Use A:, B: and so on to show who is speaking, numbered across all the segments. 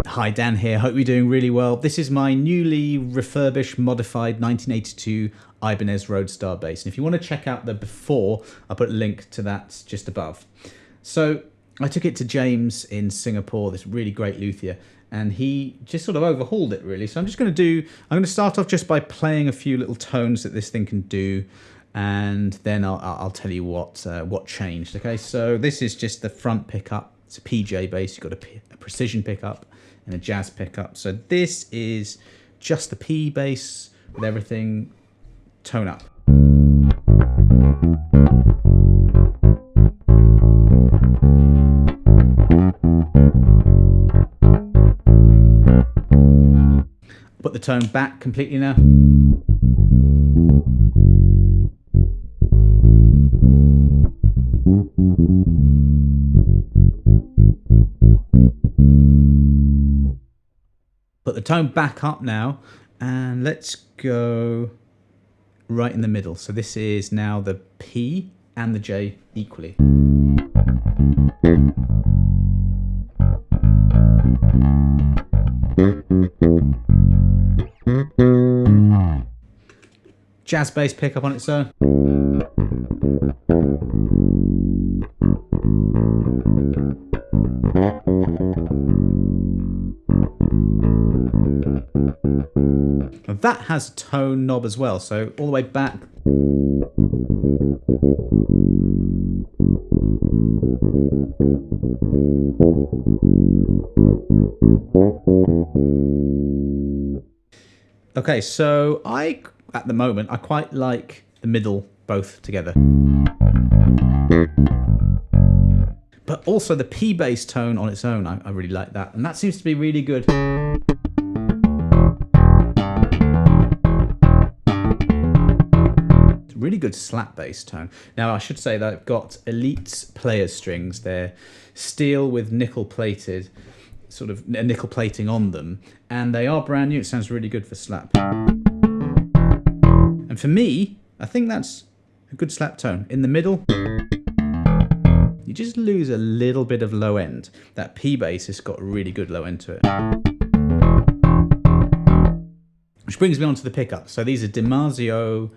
A: Hi, Dan here. Hope you're doing really well. This is my newly refurbished, modified 1982 Ibanez Roadster bass. And if you want to check out the before, I'll put a link to that just above. So I took it to James in Singapore, this really great luthier, and he just sort of overhauled it really. So I'm going to start off just by playing a few little tones that this thing can do, and then I'll tell you what changed. Okay, so this is just the front pickup. It's a PJ bass. You've got a precision pickup and a jazz pickup. So this is just the P bass with everything tone up. Put the tone back completely now. Put the tone back up now, and let's go right in the middle. So this is now the P and the J equally. Jazz bass pickup on its own. Now that has a tone knob as well, so all the way back. Okay, so at the moment, I quite like the middle both together. But also the P bass tone on its own, I really like that. And that seems to be really good. It's a really good slap bass tone. Now I should say that I've got Elite's player strings. They're steel with nickel plated, sort of nickel plating on them. And they are brand new. It sounds really good for slap. And for me, I think that's a good slap tone. In the middle, you just lose a little bit of low end. That P bass has got a really good low end to it. Which brings me on to the pickup. So these are DiMarzio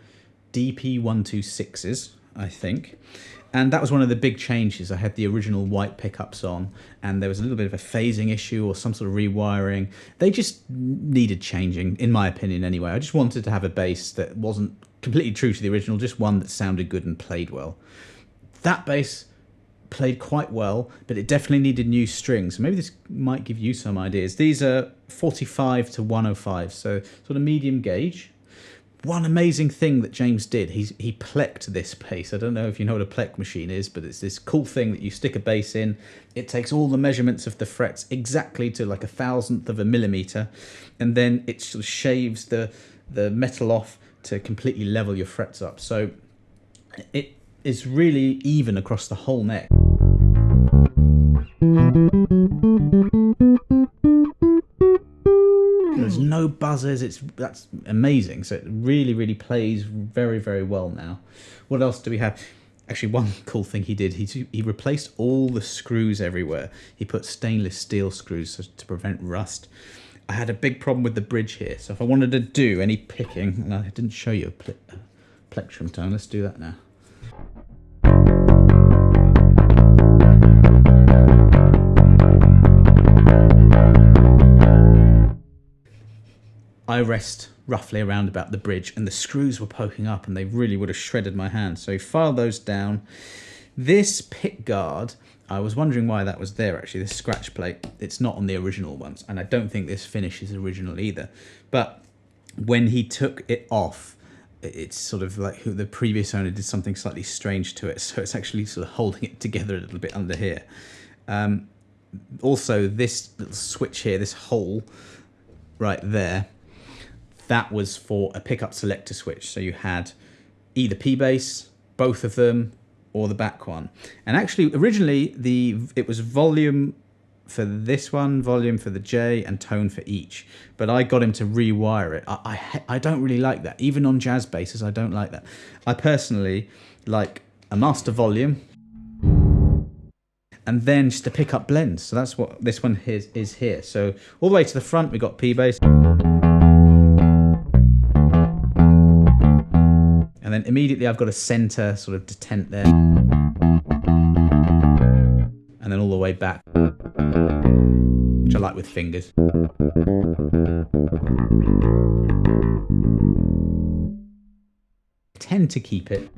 A: DP126s, I think. And that was one of the big changes. I had the original white pickups on, and there was a little bit of a phasing issue or some sort of rewiring. They just needed changing, in my opinion anyway. I just wanted to have a bass that wasn't completely true to the original, just one that sounded good and played well. That bass played quite well, but it definitely needed new strings. So maybe this might give you some ideas. These are 45 to 105, so sort of medium gauge. One amazing thing that James did, he Pleked this bass. I don't know if you know what a Plek machine is, but it's this cool thing that you stick a bass in. It takes all the measurements of the frets exactly to like 1/1000 of a millimeter, and then it sort of shaves the metal off to completely level your frets up. So it is really even across the whole neck. There's no buzzers. That's amazing. So it really plays very, very well now. What else do we have? Actually, one cool thing he did, he replaced all the screws everywhere. He put stainless steel screws to prevent rust. I had a big problem with the bridge here, so if I wanted to do any picking, and I didn't show you a plectrum tone, let's do that now. I rest roughly around about the bridge, and the screws were poking up and they really would have shredded my hand. So file those down. This pick guard, I was wondering why that was there actually, this scratch plate. It's not on the original ones, and I don't think this finish is original either. But when he took it off, it's sort of like the previous owner did something slightly strange to it, so it's actually sort of holding it together a little bit under here. Also, this little switch here, this hole right there, that was for a pickup selector switch. So you had either P-bass, both of them, or the back one. And actually, originally, it was volume for this one, volume for the J, and tone for each. But I got him to rewire it. I don't really like that. Even on jazz basses, I don't like that. I personally like a master volume, and then just a pickup blend. So that's what this one is here. So all the way to the front, we got P-bass. And then immediately I've got a center sort of detent there. And then all the way back, which I like with fingers. I tend to keep it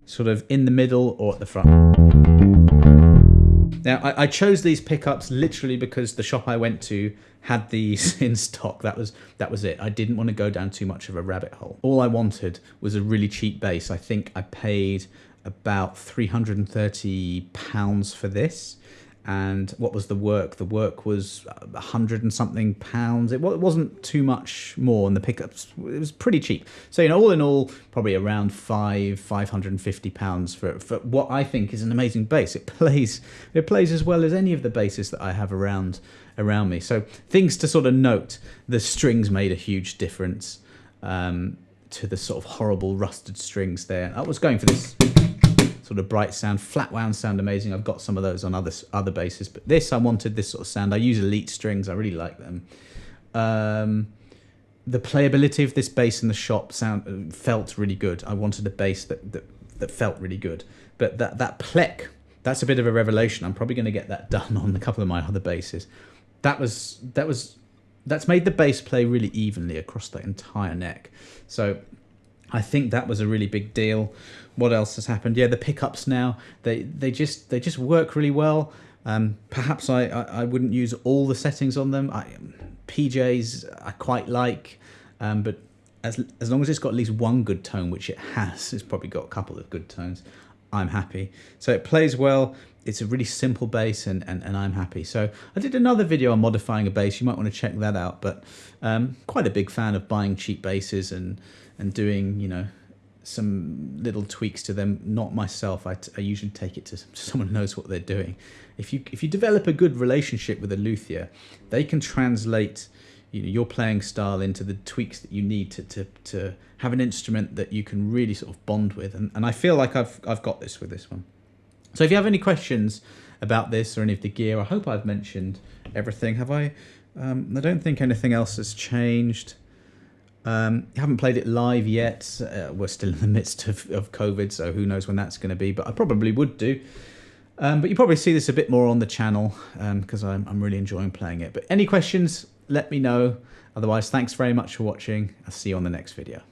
A: sort of in the middle or at the front. Now, I chose these pickups literally because the shop I went to had these in stock. That was it. I didn't want to go down too much of a rabbit hole. All I wanted was a really cheap bass. I think I paid about £330 for this. And what was the work? The work was £100 and something pounds. It wasn't too much more, and the pickups, it was pretty cheap. So, you know, all in all, probably around £550 for what I think is an amazing bass. It plays as well as any of the basses that I have around me. So things to sort of note: the strings made a huge difference to the sort of horrible rusted strings there. I was going for this sort of bright sound. Flat wound sound amazing. I've got some of those on other basses, but this, I wanted this sort of sound. I use Elite strings. I really like them. The playability of this bass in the shop felt really good. I wanted a bass that felt really good. But that Plek, that's a bit of a revelation. I'm probably going to get that done on a couple of my other basses. That's made the bass play really evenly across the entire neck. So I think that was a really big deal. What else has happened? Yeah, the pickups now, they just work really well. Perhaps I wouldn't use all the settings on them. PJs I quite like, but as long as it's got at least one good tone, which it has, it's probably got a couple of good tones, I'm happy. So it plays well. It's a really simple bass, and I'm happy. So I did another video on modifying a bass. You might want to check that out. But quite a big fan of buying cheap basses and doing, you know, some little tweaks to them. Not myself. I usually take it to someone who knows what they're doing. If you develop a good relationship with a luthier, they can translate, you know, your playing style into the tweaks that you need to have an instrument that you can really sort of bond with. And I feel like I've got this with this one. So if you have any questions about this or any of the gear, I hope I've mentioned everything. Have I? I don't think anything else has changed. Haven't played it live yet. We're still in the midst of COVID, so who knows when that's going to be, but I probably would do. But you probably see this a bit more on the channel because I'm really enjoying playing it. But any questions, let me know. Otherwise, thanks very much for watching. I'll see you on the next video.